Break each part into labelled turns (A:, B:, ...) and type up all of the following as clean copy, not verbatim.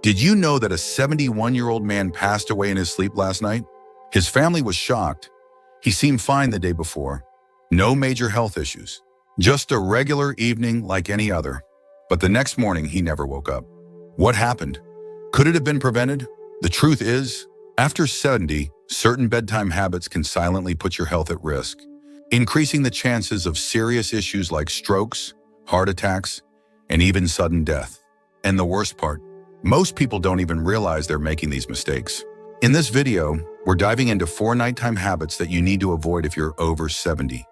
A: Did you know that a 71-year-old man passed away in his sleep last night? His family was shocked. He seemed fine the day before. No major health issues. Just a regular evening like any other. But the next morning, he never woke up. What happened? Could it have been prevented? The truth is, after 70, certain bedtime habits can silently put your health at risk, increasing the chances of serious issues like strokes, heart attacks, and even sudden death. And the worst part, most people don't even realize they're making these mistakes. In this video, we're diving into 4 nighttime habits that you need to avoid if you're over 70.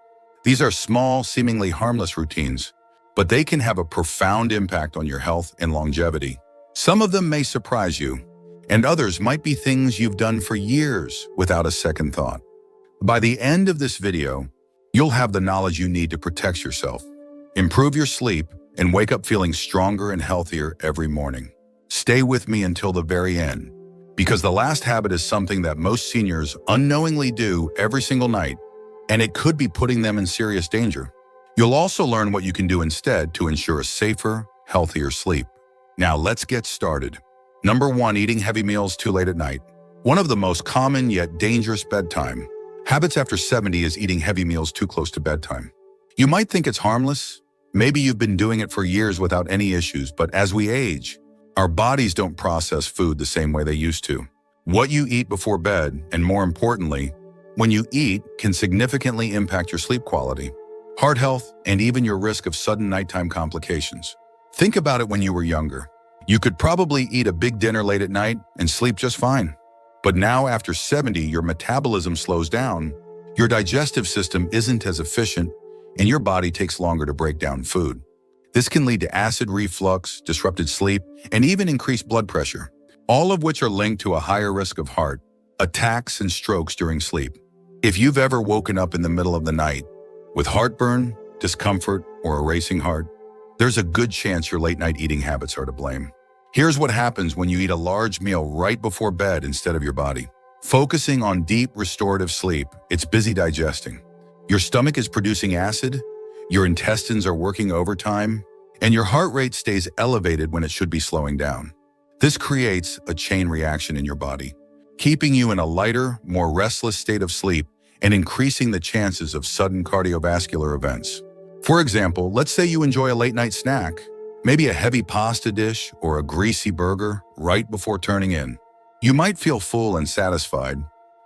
A: These are small, seemingly harmless routines, but they can have a profound impact on your health and longevity. Some of them may surprise you, and others might be things you've done for years without a second thought. By the end of this video, you'll have the knowledge you need to protect yourself, improve your sleep, and wake up feeling stronger and healthier every morning. Stay with me until the very end, because the last habit is something that most seniors unknowingly do every single night, and it could be putting them in serious danger. You'll also learn what you can do instead to ensure a safer, healthier sleep. Now let's get started. Number 1, eating heavy meals too late at night. One of the most common yet dangerous bedtime habits after 70 is eating heavy meals too close to bedtime. You might think it's harmless. Maybe you've been doing it for years without any issues, but as we age, our bodies don't process food the same way they used to. What you eat before bed, and more importantly, when you eat, can significantly impact your sleep quality, heart health, and even your risk of sudden nighttime complications. Think about it when you were younger. You could probably eat a big dinner late at night and sleep just fine. But now after 70, your metabolism slows down, your digestive system isn't as efficient, and your body takes longer to break down food. This can lead to acid reflux, disrupted sleep, and even increased blood pressure, all of which are linked to a higher risk of heart attacks and strokes during sleep. If you've ever woken up in the middle of the night with heartburn, discomfort, or a racing heart, there's a good chance your late-night eating habits are to blame. Here's what happens when you eat a large meal right before bed instead of your body. Focusing on deep, restorative sleep, it's busy digesting. Your stomach is producing acid, your intestines are working overtime, and your heart rate stays elevated when it should be slowing down. This creates a chain reaction in your body, keeping you in a lighter, more restless state of sleep and increasing the chances of sudden cardiovascular events. For example, let's say you enjoy a late-night snack, maybe a heavy pasta dish or a greasy burger right before turning in. You might feel full and satisfied,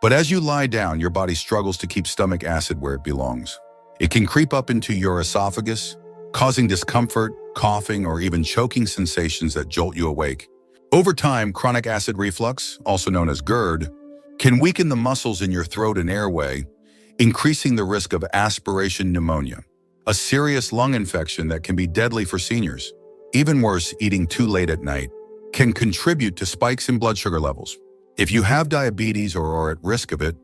A: but as you lie down, your body struggles to keep stomach acid where it belongs. It can creep up into your esophagus, causing discomfort, coughing, or even choking sensations that jolt you awake. Over time, chronic acid reflux, also known as GERD, can weaken the muscles in your throat and airway, increasing the risk of aspiration pneumonia, a serious lung infection that can be deadly for seniors. Even worse, eating too late at night can contribute to spikes in blood sugar levels. If you have diabetes or are at risk of it,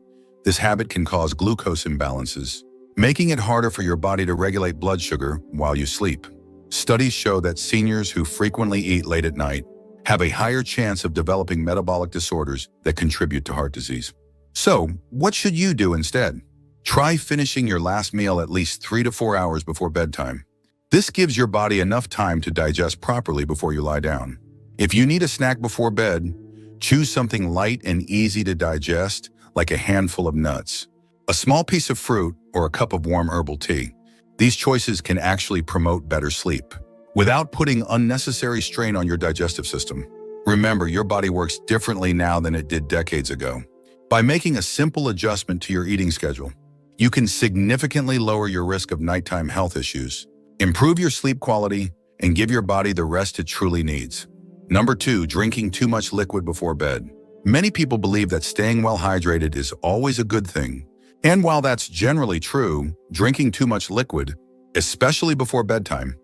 A: this habit can cause glucose imbalances, making it harder for your body to regulate blood sugar while you sleep. Studies show that seniors who frequently eat late at night have a higher chance of developing metabolic disorders that contribute to heart disease. So, what should you do instead? Try finishing your last meal at least 3 to 4 hours before bedtime. This gives your body enough time to digest properly before you lie down. If you need a snack before bed, choose something light and easy to digest, like a handful of nuts, a small piece of fruit, or a cup of warm herbal tea. These choices can actually promote better sleep without putting unnecessary strain on your digestive system. Remember, your body works differently now than it did decades ago. By making a simple adjustment to your eating schedule, you can significantly lower your risk of nighttime health issues, improve your sleep quality, and give your body the rest it truly needs. Number 2, drinking too much liquid before bed. Many people believe that staying well hydrated is always a good thing. And while that's generally true, drinking too much liquid, especially before bedtime,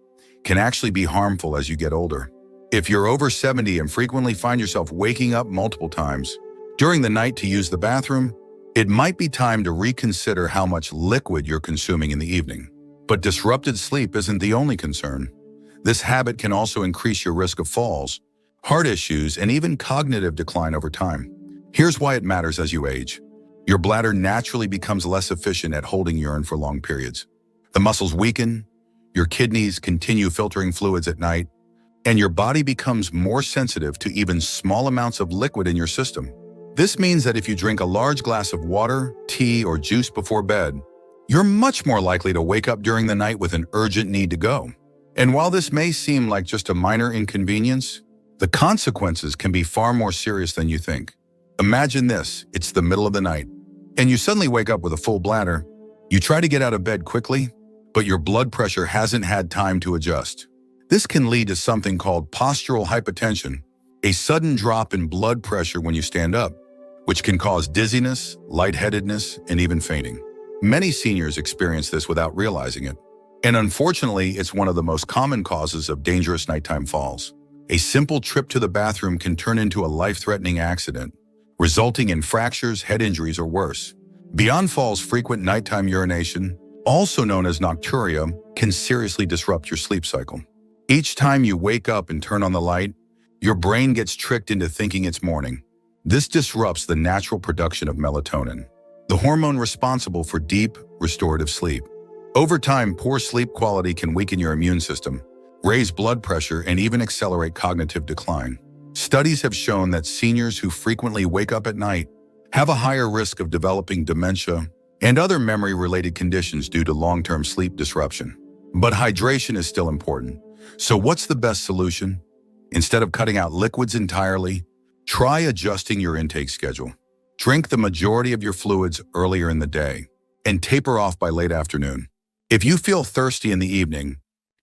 A: can actually be harmful as you get older. If you're over 70 and frequently find yourself waking up multiple times during the night to use the bathroom, it might be time to reconsider how much liquid you're consuming in the evening. But disrupted sleep isn't the only concern. This habit can also increase your risk of falls, heart issues, and even cognitive decline over time. Here's why it matters as you age. Your bladder naturally becomes less efficient at holding urine for long periods. The muscles weaken, your kidneys continue filtering fluids at night, and your body becomes more sensitive to even small amounts of liquid in your system. This means that if you drink a large glass of water, tea, or juice before bed, you're much more likely to wake up during the night with an urgent need to go. And while this may seem like just a minor inconvenience, the consequences can be far more serious than you think. Imagine this: it's the middle of the night, and you suddenly wake up with a full bladder. You try to get out of bed quickly, but your blood pressure hasn't had time to adjust. This can lead to something called postural hypotension, a sudden drop in blood pressure when you stand up, which can cause dizziness, lightheadedness, and even fainting. Many seniors experience this without realizing it. And unfortunately, it's one of the most common causes of dangerous nighttime falls. A simple trip to the bathroom can turn into a life-threatening accident, resulting in fractures, head injuries, or worse. Beyond falls, frequent nighttime urination, also known as nocturia, can seriously disrupt your sleep cycle. Each time you wake up and turn on the light, your brain gets tricked into thinking it's morning. This disrupts the natural production of melatonin, the hormone responsible for deep, restorative sleep. Over time, poor sleep quality can weaken your immune system, raise blood pressure, and even accelerate cognitive decline. Studies have shown that seniors who frequently wake up at night have a higher risk of developing dementia and other memory-related conditions due to long-term sleep disruption. But hydration is still important. So what's the best solution? Instead of cutting out liquids entirely, try adjusting your intake schedule. Drink the majority of your fluids earlier in the day and taper off by late afternoon. If you feel thirsty in the evening,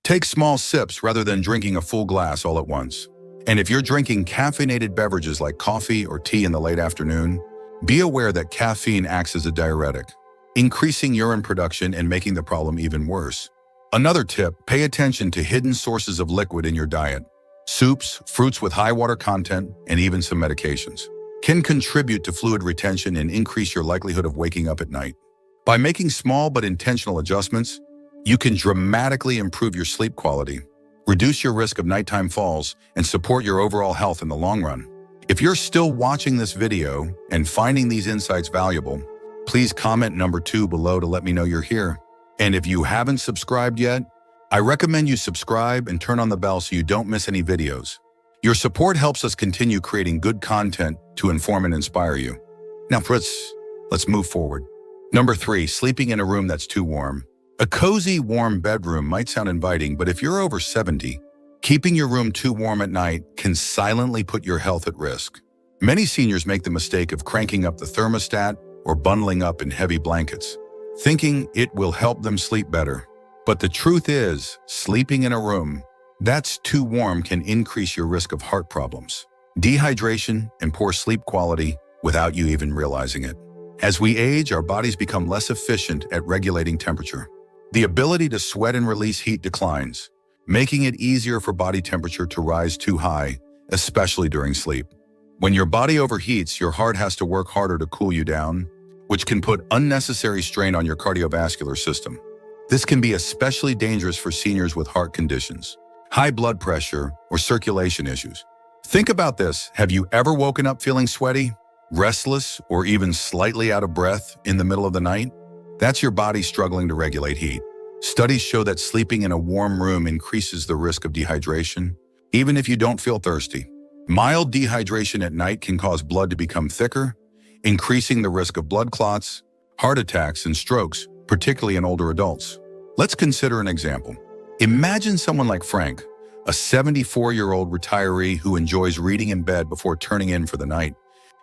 A: take small sips rather than drinking a full glass all at once. And if you're drinking caffeinated beverages like coffee or tea in the late afternoon, be aware that caffeine acts as a diuretic, increasing urine production and making the problem even worse. Another tip: pay attention to hidden sources of liquid in your diet. Soups, fruits with high water content, and even some medications can contribute to fluid retention and increase your likelihood of waking up at night. By making small but intentional adjustments, you can dramatically improve your sleep quality, reduce your risk of nighttime falls, and support your overall health in the long run. If you're still watching this video and finding these insights valuable, please comment number 2 below to let me know you're here. And if you haven't subscribed yet, I recommend you subscribe and turn on the bell so you don't miss any videos. Your support helps us continue creating good content to inform and inspire you. Now, let's move forward. Number 3, sleeping in a room that's too warm. A cozy, warm bedroom might sound inviting, but if you're over 70, keeping your room too warm at night can silently put your health at risk. Many seniors make the mistake of cranking up the thermostat or bundling up in heavy blankets, thinking it will help them sleep better. But the truth is, sleeping in a room that's too warm can increase your risk of heart problems, dehydration, and poor sleep quality without you even realizing it. As we age, our bodies become less efficient at regulating temperature. The ability to sweat and release heat declines, making it easier for body temperature to rise too high, especially during sleep. When your body overheats, your heart has to work harder to cool you down, which can put unnecessary strain on your cardiovascular system. This can be especially dangerous for seniors with heart conditions, high blood pressure, or circulation issues. Think about this: have you ever woken up feeling sweaty, restless, or even slightly out of breath in the middle of the night? That's your body struggling to regulate heat. Studies show that sleeping in a warm room increases the risk of dehydration, even if you don't feel thirsty. Mild dehydration at night can cause blood to become thicker, increasing the risk of blood clots, heart attacks, and strokes, particularly in older adults. Let's consider an example. Imagine someone like Frank, a 74-year-old retiree who enjoys reading in bed before turning in for the night.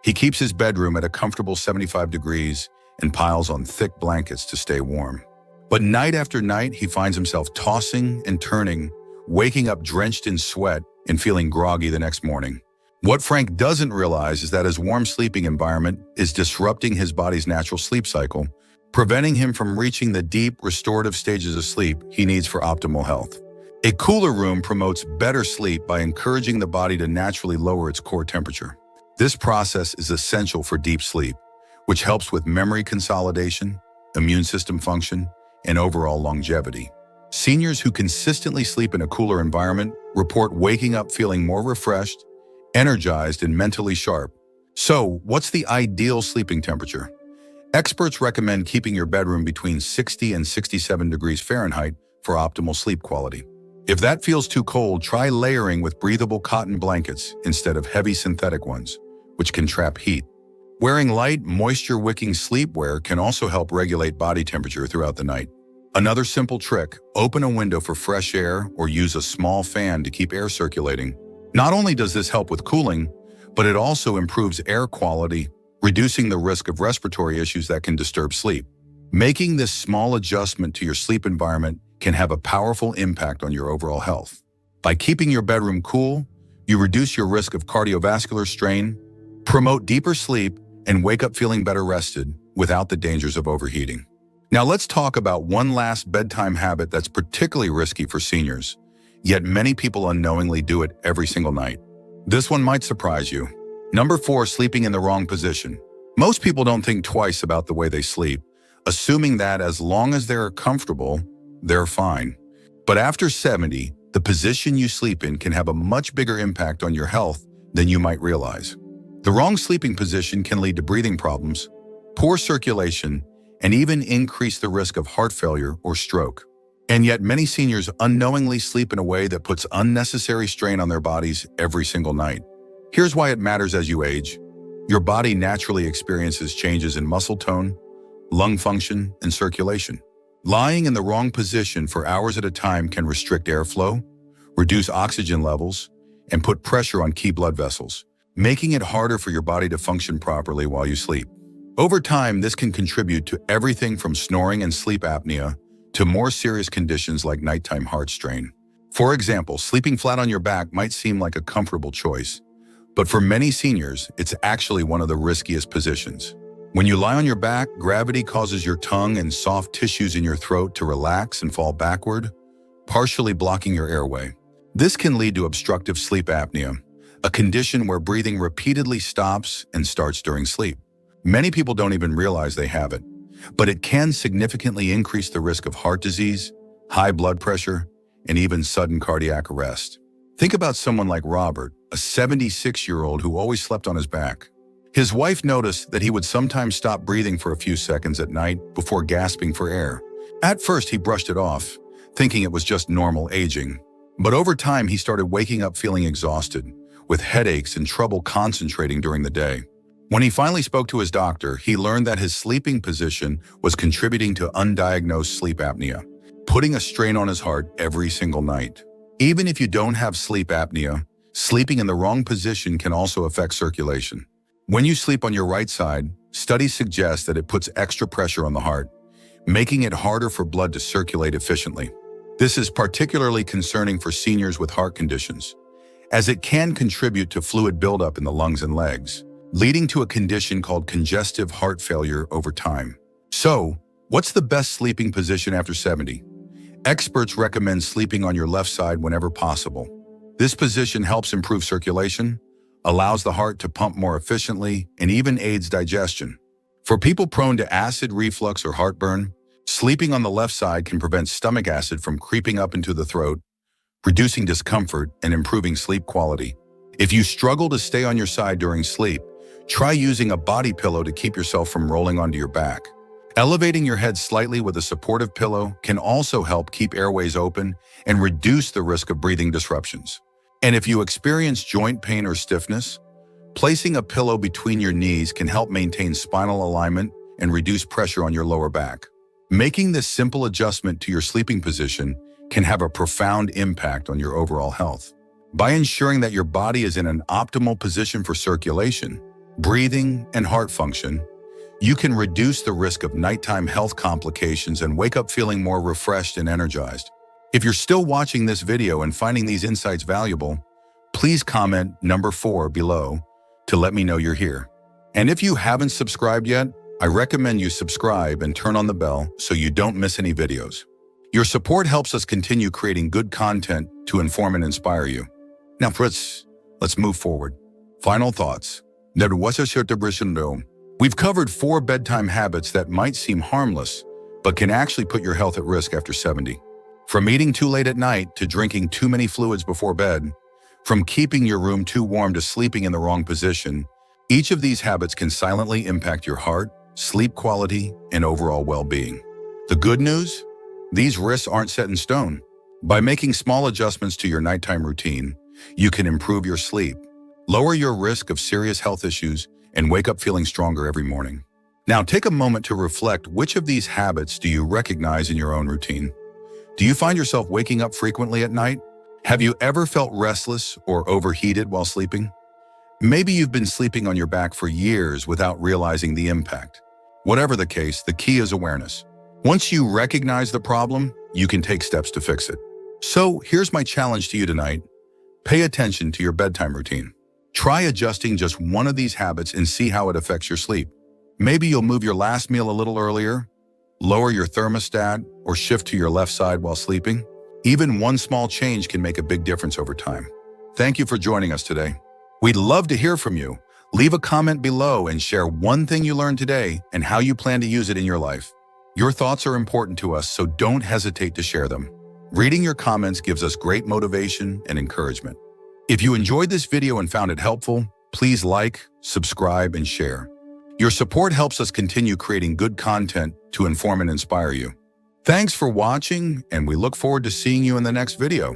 A: He keeps his bedroom at a comfortable 75 degrees and piles on thick blankets to stay warm. But night after night, he finds himself tossing and turning, waking up drenched in sweat and feeling groggy the next morning. What Frank doesn't realize is that his warm sleeping environment is disrupting his body's natural sleep cycle, preventing him from reaching the deep, restorative stages of sleep he needs for optimal health. A cooler room promotes better sleep by encouraging the body to naturally lower its core temperature. This process is essential for deep sleep, which helps with memory consolidation, immune system function, and overall longevity. Seniors who consistently sleep in a cooler environment report waking up feeling more refreshed, energized, and mentally sharp. So, what's the ideal sleeping temperature? Experts recommend keeping your bedroom between 60 and 67 degrees Fahrenheit for optimal sleep quality. If that feels too cold, try layering with breathable cotton blankets instead of heavy synthetic ones, which can trap heat. Wearing light, moisture-wicking sleepwear can also help regulate body temperature throughout the night. Another simple trick, open a window for fresh air or use a small fan to keep air circulating. Not only does this help with cooling, but it also improves air quality, reducing the risk of respiratory issues that can disturb sleep. Making this small adjustment to your sleep environment can have a powerful impact on your overall health. By keeping your bedroom cool, you reduce your risk of cardiovascular strain, promote deeper sleep, and wake up feeling better rested without the dangers of overheating. Now let's talk about one last bedtime habit that's particularly risky for seniors, yet many people unknowingly do it every single night. This one might surprise you. Number 4, sleeping in the wrong position. Most people don't think twice about the way they sleep, assuming that as long as they're comfortable, they're fine. But after 70, the position you sleep in can have a much bigger impact on your health than you might realize. The wrong sleeping position can lead to breathing problems, poor circulation, and even increase the risk of heart failure or stroke. And yet many seniors unknowingly sleep in a way that puts unnecessary strain on their bodies every single night. Here's why it matters as you age. Your body naturally experiences changes in muscle tone, lung function, and circulation. Lying in the wrong position for hours at a time can restrict airflow, reduce oxygen levels, and put pressure on key blood vessels, making it harder for your body to function properly while you sleep. Over time, this can contribute to everything from snoring and sleep apnea to more serious conditions like nighttime heart strain. For example, sleeping flat on your back might seem like a comfortable choice, but for many seniors, it's actually one of the riskiest positions. When you lie on your back, gravity causes your tongue and soft tissues in your throat to relax and fall backward, partially blocking your airway. This can lead to obstructive sleep apnea, a condition where breathing repeatedly stops and starts during sleep. Many people don't even realize they have it, but it can significantly increase the risk of heart disease, high blood pressure, and even sudden cardiac arrest. Think about someone like Robert, a 76-year-old who always slept on his back. His wife noticed that he would sometimes stop breathing for a few seconds at night before gasping for air. At first, he brushed it off, thinking it was just normal aging. But over time, he started waking up feeling exhausted, with headaches and trouble concentrating during the day. When he finally spoke to his doctor, he learned that his sleeping position was contributing to undiagnosed sleep apnea, putting a strain on his heart every single night. Even if you don't have sleep apnea, sleeping in the wrong position can also affect circulation. When you sleep on your right side, studies suggest that it puts extra pressure on the heart, making it harder for blood to circulate efficiently. This is particularly concerning for seniors with heart conditions, as it can contribute to fluid buildup in the lungs and legs, leading to a condition called congestive heart failure over time. So, what's the best sleeping position after 70? Experts recommend sleeping on your left side whenever possible. This position helps improve circulation, allows the heart to pump more efficiently, and even aids digestion. For people prone to acid reflux or heartburn, sleeping on the left side can prevent stomach acid from creeping up into the throat, reducing discomfort and improving sleep quality. If you struggle to stay on your side during sleep, try using a body pillow to keep yourself from rolling onto your back. Elevating your head slightly with a supportive pillow can also help keep airways open and reduce the risk of breathing disruptions. And if you experience joint pain or stiffness, placing a pillow between your knees can help maintain spinal alignment and reduce pressure on your lower back. Making this simple adjustment to your sleeping position can have a profound impact on your overall health. By ensuring that your body is in an optimal position for circulation, breathing, and heart function, you can reduce the risk of nighttime health complications and wake up feeling more refreshed and energized. If you're still watching this video and finding these insights valuable, please comment number 4 below to let me know you're here. And if you haven't subscribed yet, I recommend you subscribe and turn on the bell so you don't miss any videos. Your support helps us continue creating good content to inform and inspire you. Now, Fritz, let's move forward. Final thoughts. We've covered 4 bedtime habits that might seem harmless, but can actually put your health at risk after 70. From eating too late at night to drinking too many fluids before bed, from keeping your room too warm to sleeping in the wrong position, each of these habits can silently impact your heart, sleep quality, and overall well-being. The good news? These risks aren't set in stone. By making small adjustments to your nighttime routine, you can improve your sleep, lower your risk of serious health issues, and wake up feeling stronger every morning. Now take a moment to reflect, which of these habits do you recognize in your own routine? Do you find yourself waking up frequently at night? Have you ever felt restless or overheated while sleeping? Maybe you've been sleeping on your back for years without realizing the impact. Whatever the case, the key is awareness. Once you recognize the problem, you can take steps to fix it. So here's my challenge to you tonight. Pay attention to your bedtime routine. Try adjusting just one of these habits and see how it affects your sleep. Maybe you'll move your last meal a little earlier, lower your thermostat, or shift to your left side while sleeping. Even one small change can make a big difference over time. Thank you for joining us today. We'd love to hear from you. Leave a comment below and share one thing you learned today and how you plan to use it in your life. Your thoughts are important to us, so don't hesitate to share them. Reading your comments gives us great motivation and encouragement. If you enjoyed this video and found it helpful, please like, subscribe, and share. Your support helps us continue creating good content to inform and inspire you. Thanks for watching, and we look forward to seeing you in the next video.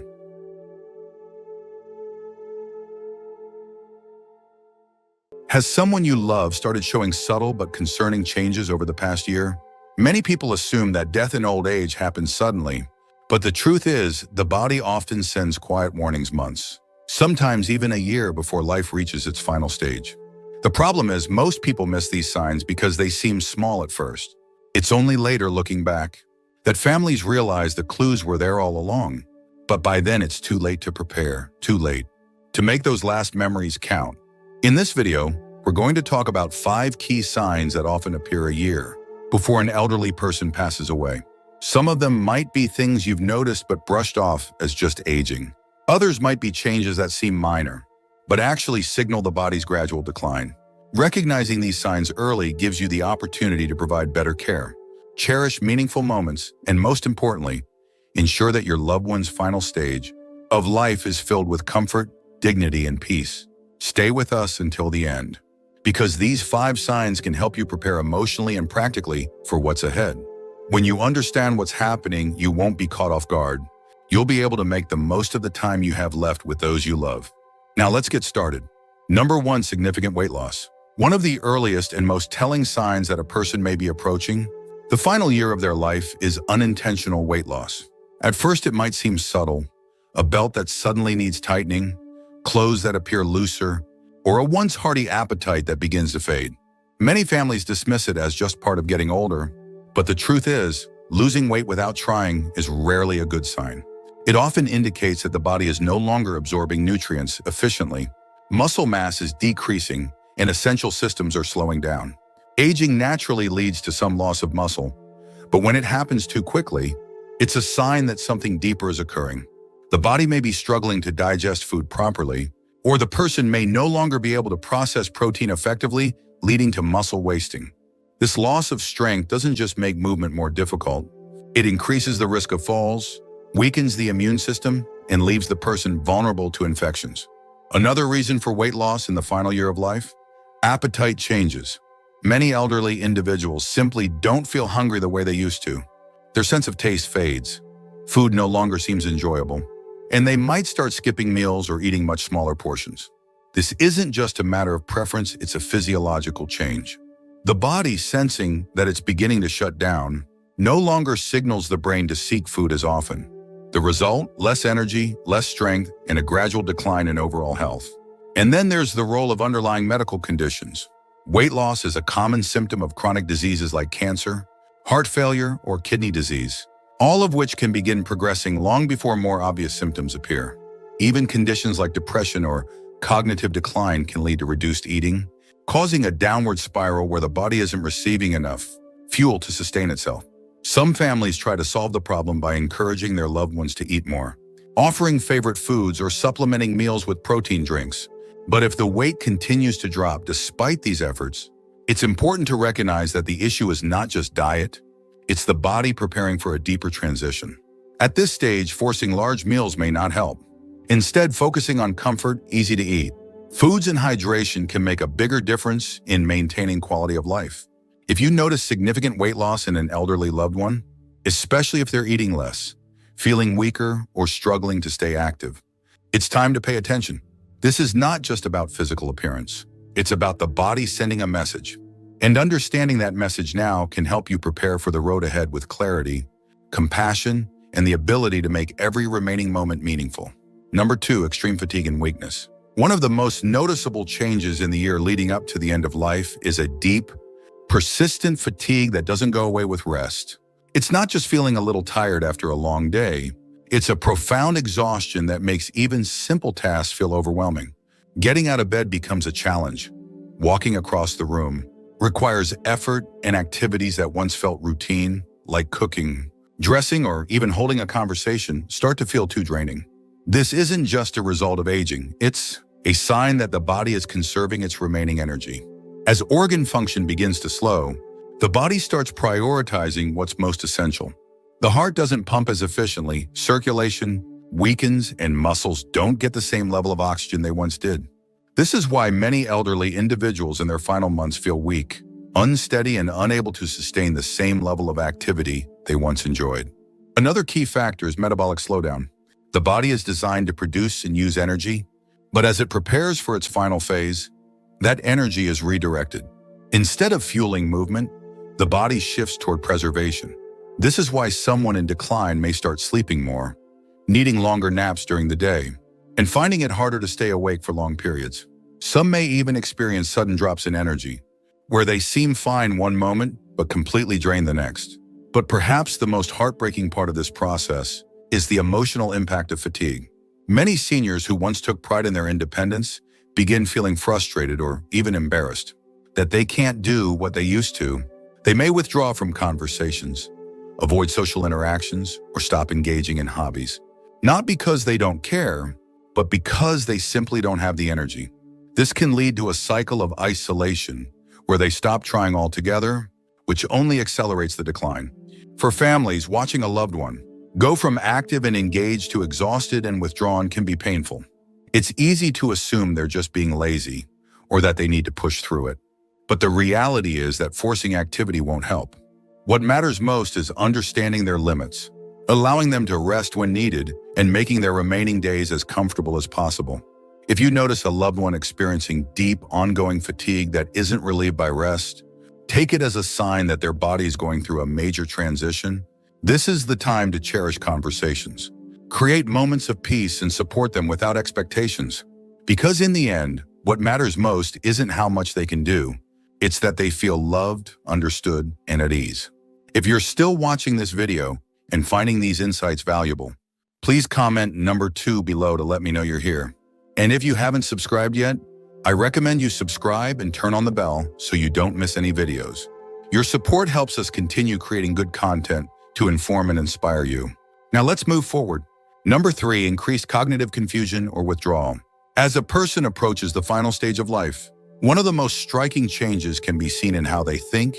A: Has someone you love started showing subtle but concerning changes over the past year? Many people assume that death in old age happens suddenly, but the truth is, the body often sends quiet warnings months, sometimes even a year before life reaches its final stage. The problem is, most people miss these signs because they seem small at first. It's only later, looking back, that families realize the clues were there all along. But by then, it's too late to prepare, too late to make those last memories count. In this video, we're going to talk about 5 key signs that often appear a year before an elderly person passes away. Some of them might be things you've noticed but brushed off as just aging. Others might be changes that seem minor, but actually signal the body's gradual decline. Recognizing these signs early gives you the opportunity to provide better care, cherish meaningful moments, and most importantly, ensure that your loved one's final stage of life is filled with comfort, dignity, and peace. Stay with us until the end, because these 5 signs can help you prepare emotionally and practically for what's ahead. When you understand what's happening, you won't be caught off guard. You'll be able to make the most of the time you have left with those you love. Now let's get started. Number 1, significant weight loss. One of the earliest and most telling signs that a person may be approaching the final year of their life is unintentional weight loss. At first, it might seem subtle: a belt that suddenly needs tightening, clothes that appear looser, or a once hearty appetite that begins to fade. Many families dismiss it as just part of getting older, but the truth is, losing weight without trying is rarely a good sign. It often indicates that the body is no longer absorbing nutrients efficiently, muscle mass is decreasing, and essential systems are slowing down. Aging naturally leads to some loss of muscle, but when it happens too quickly, it's a sign that something deeper is occurring. The body may be struggling to digest food properly, or the person may no longer be able to process protein effectively, leading to muscle wasting. This loss of strength doesn't just make movement more difficult, it increases the risk of falls, weakens the immune system, and leaves the person vulnerable to infections. Another reason for weight loss in the final year of life: appetite changes. Many elderly individuals simply don't feel hungry the way they used to. Their sense of taste fades, food no longer seems enjoyable, and they might start skipping meals or eating much smaller portions. This isn't just a matter of preference, it's a physiological change. The body, sensing that it's beginning to shut down, no longer signals the brain to seek food as often. The result: less energy, less strength, and a gradual decline in overall health. And then there's the role of underlying medical conditions. Weight loss is a common symptom of chronic diseases like cancer, heart failure, or kidney disease, all of which can begin progressing long before more obvious symptoms appear. Even conditions like depression or cognitive decline can lead to reduced eating, causing a downward spiral where the body isn't receiving enough fuel to sustain itself. Some families try to solve the problem by encouraging their loved ones to eat more, offering favorite foods or supplementing meals with protein drinks. But if the weight continues to drop despite these efforts, it's important to recognize that the issue is not just diet, it's the body preparing for a deeper transition. At this stage, forcing large meals may not help. Instead, focusing on comfort, easy to eat foods and hydration can make a bigger difference in maintaining quality of life. If you notice significant weight loss in an elderly loved one, especially if they're eating less, feeling weaker, or struggling to stay active. It's time to pay attention. This is not just about physical appearance. It's about the body sending a message. And understanding that message now can help you prepare for the road ahead with clarity, compassion, and the ability to make every remaining moment meaningful. Number 2, extreme fatigue and weakness. One of the most noticeable changes in the year leading up to the end of life is a deep, persistent fatigue that doesn't go away with rest. It's not just feeling a little tired after a long day. It's a profound exhaustion that makes even simple tasks feel overwhelming. Getting out of bed becomes a challenge. Walking across the room requires effort, and activities that once felt routine, like cooking, dressing, or even holding a conversation, start to feel too draining. This isn't just a result of aging. It's a sign that the body is conserving its remaining energy. As organ function begins to slow, the body starts prioritizing what's most essential. The heart doesn't pump as efficiently, circulation weakens, and muscles don't get the same level of oxygen they once did. This is why many elderly individuals in their final months feel weak, unsteady, and unable to sustain the same level of activity they once enjoyed. Another key factor is metabolic slowdown. The body is designed to produce and use energy, but as it prepares for its final phase, that energy is redirected. Instead of fueling movement, the body shifts toward preservation. This is why someone in decline may start sleeping more, needing longer naps during the day, and finding it harder to stay awake for long periods. Some may even experience sudden drops in energy, where they seem fine one moment but completely drained the next. But perhaps the most heartbreaking part of this process is the emotional impact of fatigue. Many seniors who once took pride in their independence begin feeling frustrated or even embarrassed that they can't do what they used to. They may withdraw from conversations, avoid social interactions, or stop engaging in hobbies. Not because they don't care, but because they simply don't have the energy. This can lead to a cycle of isolation where they stop trying altogether, which only accelerates the decline. For families, watching a loved one go from active and engaged to exhausted and withdrawn can be painful. It's easy to assume they're just being lazy or that they need to push through it. But the reality is that forcing activity won't help. What matters most is understanding their limits, allowing them to rest when needed, and making their remaining days as comfortable as possible. If you notice a loved one experiencing deep, ongoing fatigue that isn't relieved by rest, take it as a sign that their body is going through a major transition. This is the time to cherish conversations. Create moments of peace and support them without expectations. Because in the end, what matters most isn't how much they can do. It's that they feel loved, understood, and at ease. If you're still watching this video and finding these insights valuable, please comment number 2 below to let me know you're here. And if you haven't subscribed yet, I recommend you subscribe and turn on the bell so you don't miss any videos. Your support helps us continue creating good content to inform and inspire you. Now let's move forward. Number 3, increased cognitive confusion or withdrawal. As a person approaches the final stage of life, one of the most striking changes can be seen in how they think,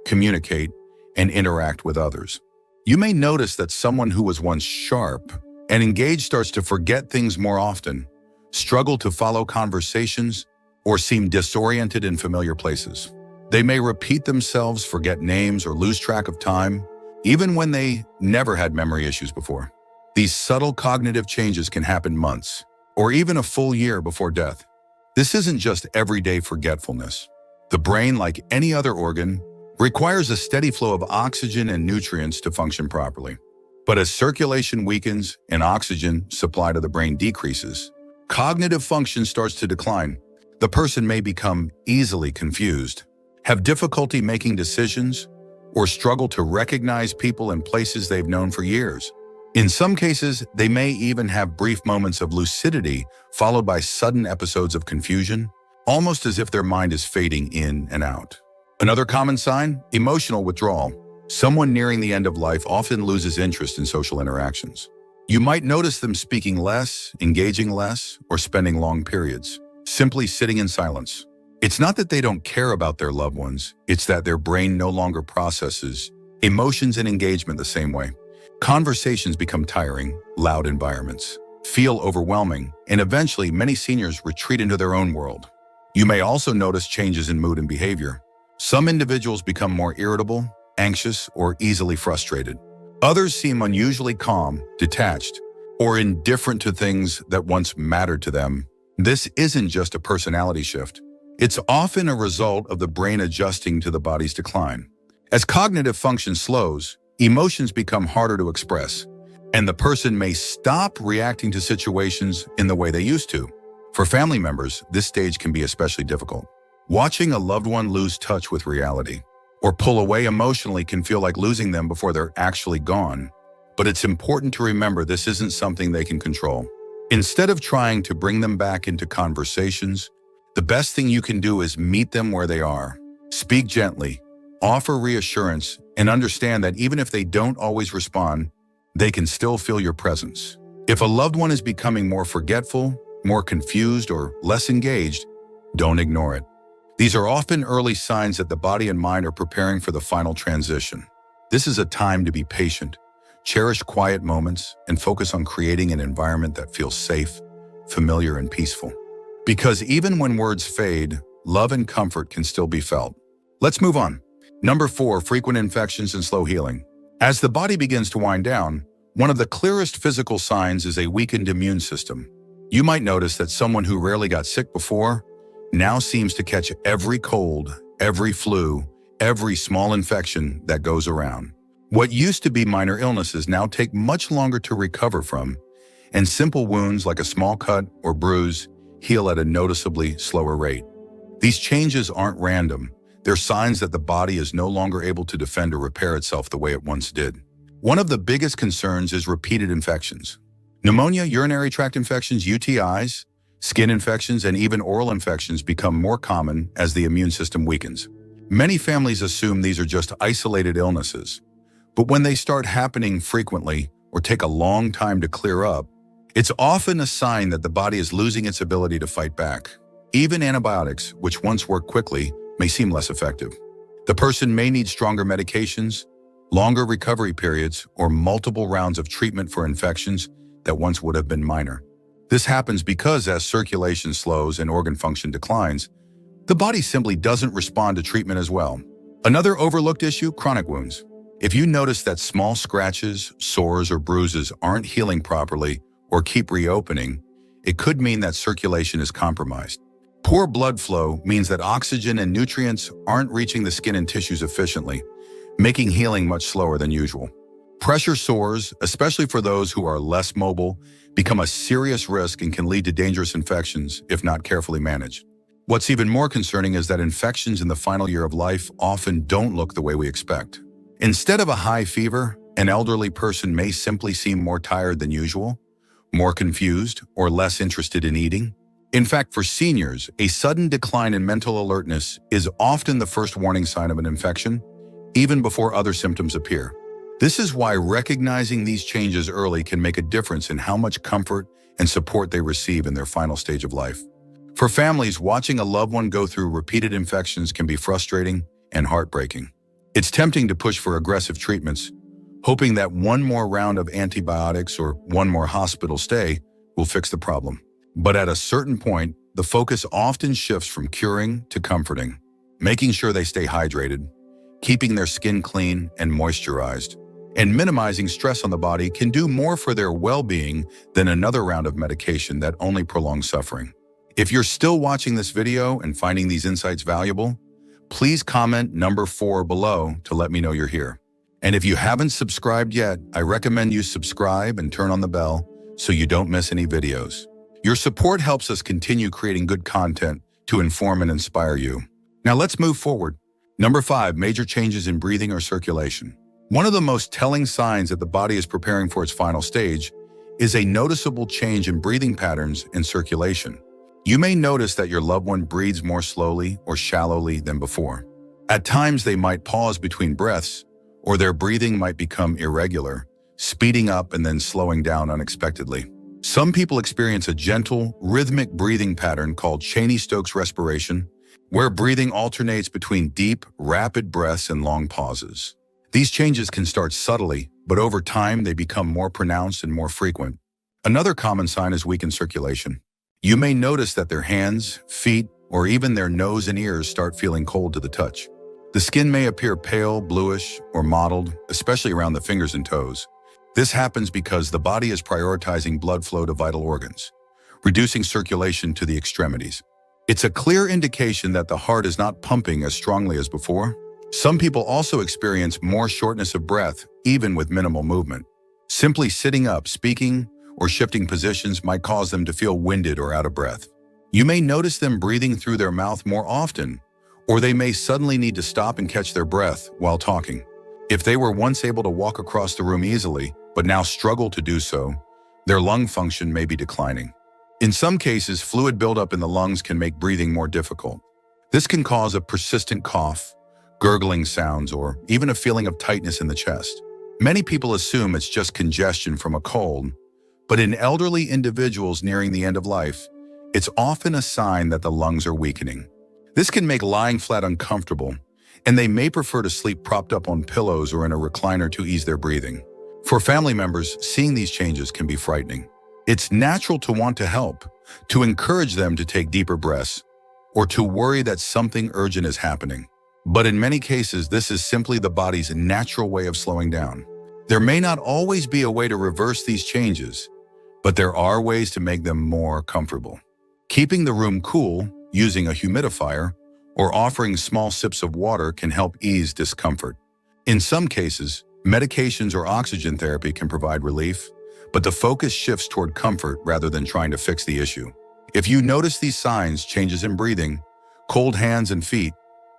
A: communicate, and interact with others. You may notice that someone who was once sharp and engaged starts to forget things more often, struggle to follow conversations, or seem disoriented in familiar places. They may repeat themselves, forget names, or lose track of time, even when they never had memory issues before. These subtle cognitive changes can happen months, or even a full year before death. This isn't just everyday forgetfulness. The brain, like any other organ, requires a steady flow of oxygen and nutrients to function properly. But as circulation weakens and oxygen supply to the brain decreases, cognitive function starts to decline. The person may become easily confused, have difficulty making decisions, or struggle to recognize people and places they've known for years. In some cases, they may even have brief moments of lucidity followed by sudden episodes of confusion, almost as if their mind is fading in and out. Another common sign, emotional withdrawal. Someone nearing the end of life often loses interest in social interactions. You might notice them speaking less, engaging less, or spending long periods, simply sitting in silence. It's not that they don't care about their loved ones, it's that their brain no longer processes emotions and engagement the same way. Conversations become tiring, loud environments feel overwhelming, and eventually many seniors retreat into their own world. You may also notice changes in mood and behavior. Some individuals become more irritable, anxious, or easily frustrated. Others seem unusually calm, detached, or indifferent to things that once mattered to them. This isn't just a personality shift. It's often a result of the brain adjusting to the body's decline. As cognitive function slows, emotions become harder to express, and the person may stop reacting to situations in the way they used to. For family members, this stage can be especially difficult. Watching a loved one lose touch with reality or pull away emotionally can feel like losing them before they're actually gone. But it's important to remember this isn't something they can control. Instead of trying to bring them back into conversations, the best thing you can do is meet them where they are. Speak gently, offer reassurance, and understand that even if they don't always respond, they can still feel your presence. If a loved one is becoming more forgetful, more confused, or less engaged, don't ignore it. These are often early signs that the body and mind are preparing for the final transition. This is a time to be patient, cherish quiet moments, and focus on creating an environment that feels safe, familiar, and peaceful. Because even when words fade, love and comfort can still be felt. Let's move on. Number 4, frequent infections and slow healing. As the body begins to wind down, one of the clearest physical signs is a weakened immune system. You might notice that someone who rarely got sick before now seems to catch every cold, every flu, every small infection that goes around. What used to be minor illnesses now take much longer to recover from, and simple wounds like a small cut or bruise heal at a noticeably slower rate. These changes aren't random. They're signs that the body is no longer able to defend or repair itself the way it once did. One of the biggest concerns is repeated infections. Pneumonia, urinary tract infections, UTIs, skin infections, and even oral infections become more common as the immune system weakens. Many families assume these are just isolated illnesses, but when they start happening frequently or take a long time to clear up, it's often a sign that the body is losing its ability to fight back. Even antibiotics, which once worked quickly, may seem less effective. The person may need stronger medications, longer recovery periods, or multiple rounds of treatment for infections that once would have been minor. This happens because as circulation slows and organ function declines, the body simply doesn't respond to treatment as well. Another overlooked issue, chronic wounds. If you notice that small scratches, sores, or bruises aren't healing properly or keep reopening, it could mean that circulation is compromised. Poor blood flow means that oxygen and nutrients aren't reaching the skin and tissues efficiently, making healing much slower than usual. Pressure sores, especially for those who are less mobile, become a serious risk and can lead to dangerous infections if not carefully managed. What's even more concerning is that infections in the final year of life often don't look the way we expect. Instead of a high fever, an elderly person may simply seem more tired than usual, more confused, or less interested in eating. In fact, for seniors, a sudden decline in mental alertness is often the first warning sign of an infection, even before other symptoms appear. This is why recognizing these changes early can make a difference in how much comfort and support they receive in their final stage of life. For families, watching a loved one go through repeated infections can be frustrating and heartbreaking. It's tempting to push for aggressive treatments, hoping that one more round of antibiotics or one more hospital stay will fix the problem. But at a certain point, the focus often shifts from curing to comforting, making sure they stay hydrated, keeping their skin clean and moisturized, and minimizing stress on the body can do more for their well-being than another round of medication that only prolongs suffering. If you're still watching this video and finding these insights valuable, please comment number 4 below to let me know you're here. And if you haven't subscribed yet, I recommend you subscribe and turn on the bell so you don't miss any videos. Your support helps us continue creating good content to inform and inspire you. Now let's move forward. Number 5, major changes in breathing or circulation. One of the most telling signs that the body is preparing for its final stage is a noticeable change in breathing patterns and circulation. You may notice that your loved one breathes more slowly or shallowly than before. At times, they might pause between breaths, or their breathing might become irregular, speeding up and then slowing down unexpectedly. Some people experience a gentle, rhythmic breathing pattern called Cheney-Stokes respiration, where breathing alternates between deep, rapid breaths and long pauses. These changes can start subtly, but over time they become more pronounced and more frequent. Another common sign is weakened circulation. You may notice that their hands, feet, or even their nose and ears start feeling cold to the touch. The skin may appear pale, bluish, or mottled, especially around the fingers and toes. This happens because the body is prioritizing blood flow to vital organs, reducing circulation to the extremities. It's a clear indication that the heart is not pumping as strongly as before. Some people also experience more shortness of breath, even with minimal movement. Simply sitting up, speaking, or shifting positions might cause them to feel winded or out of breath. You may notice them breathing through their mouth more often, or they may suddenly need to stop and catch their breath while talking. If they were once able to walk across the room easily, but now struggle to do so, their lung function may be declining. In some cases, fluid buildup in the lungs can make breathing more difficult. This can cause a persistent cough, gurgling sounds, or even a feeling of tightness in the chest. Many people assume it's just congestion from a cold, but in elderly individuals nearing the end of life, it's often a sign that the lungs are weakening. This can make lying flat uncomfortable, and they may prefer to sleep propped up on pillows or in a recliner to ease their breathing. For family members, seeing these changes can be frightening. It's natural to want to help, to encourage them to take deeper breaths, or to worry that something urgent is happening. But in many cases, this is simply the body's natural way of slowing down. There may not always be a way to reverse these changes, but there are ways to make them more comfortable. Keeping the room cool, using a humidifier, or offering small sips of water can help ease discomfort. In some cases, medications or oxygen therapy can provide relief, but the focus shifts toward comfort rather than trying to fix the issue. If you notice these signs, changes in breathing, cold hands and feet,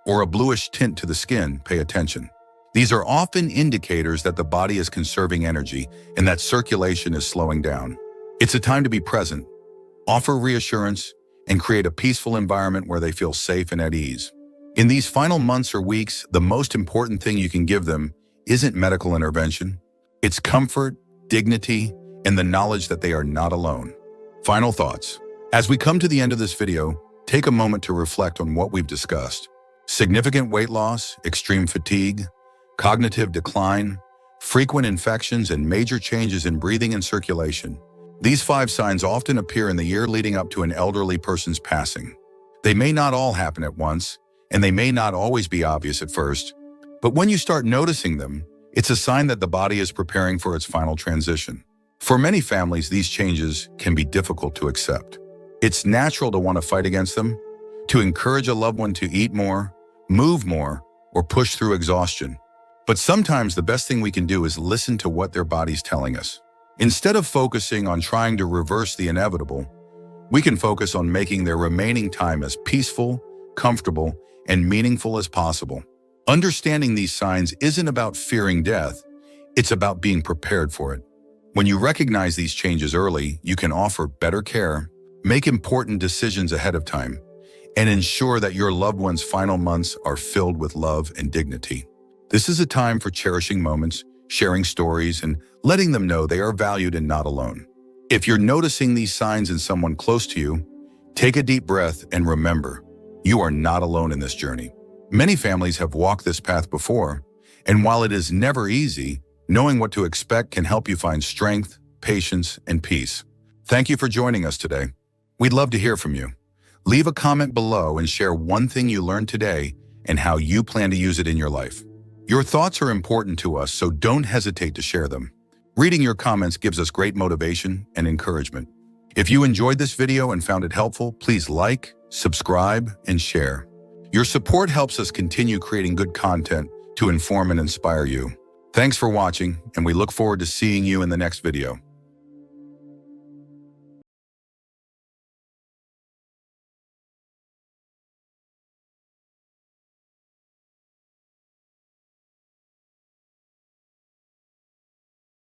A: or a bluish tint to the skin, pay attention. These are often indicators that the body is conserving energy and that circulation is slowing down. It's a time to be present, offer reassurance, and create a peaceful environment where they feel safe and at ease. In these final months or weeks, the most important thing you can give them isn't medical intervention. It's comfort, dignity, and the knowledge that they are not alone. Final thoughts. As we come to the end of this video, take a moment to reflect on what we've discussed. Significant weight loss, extreme fatigue, cognitive decline, frequent infections, and major changes in breathing and circulation. These 5 signs often appear in the year leading up to an elderly person's passing. They may not all happen at once, and they may not always be obvious at first, but when you start noticing them, it's a sign that the body is preparing for its final transition. For many families, these changes can be difficult to accept. It's natural to want to fight against them, to encourage a loved one to eat more, move more, or push through exhaustion. But sometimes the best thing we can do is listen to what their body's telling us. Instead of focusing on trying to reverse the inevitable, we can focus on making their remaining time as peaceful, comfortable, and meaningful as possible. Understanding these signs isn't about fearing death, it's about being prepared for it. When you recognize these changes early, you can offer better care, make important decisions ahead of time, and ensure that your loved one's final months are filled with love and dignity. This is a time for cherishing moments, sharing stories, and letting them know they are valued and not alone. If you're noticing these signs in someone close to you, take a deep breath and remember, you are not alone in this journey. Many families have walked this path before, and while it is never easy, knowing what to expect can help you find strength, patience, and peace. Thank you for joining us today. We'd love to hear from you. Leave a comment below and share one thing you learned today and how you plan to use it in your life. Your thoughts are important to us, so don't hesitate to share them. Reading your comments gives us great motivation and encouragement. If you enjoyed this video and found it helpful, please like, subscribe, and share. Your support helps us continue creating good content to inform and inspire you. Thanks for watching, and we look forward to seeing you in the next video.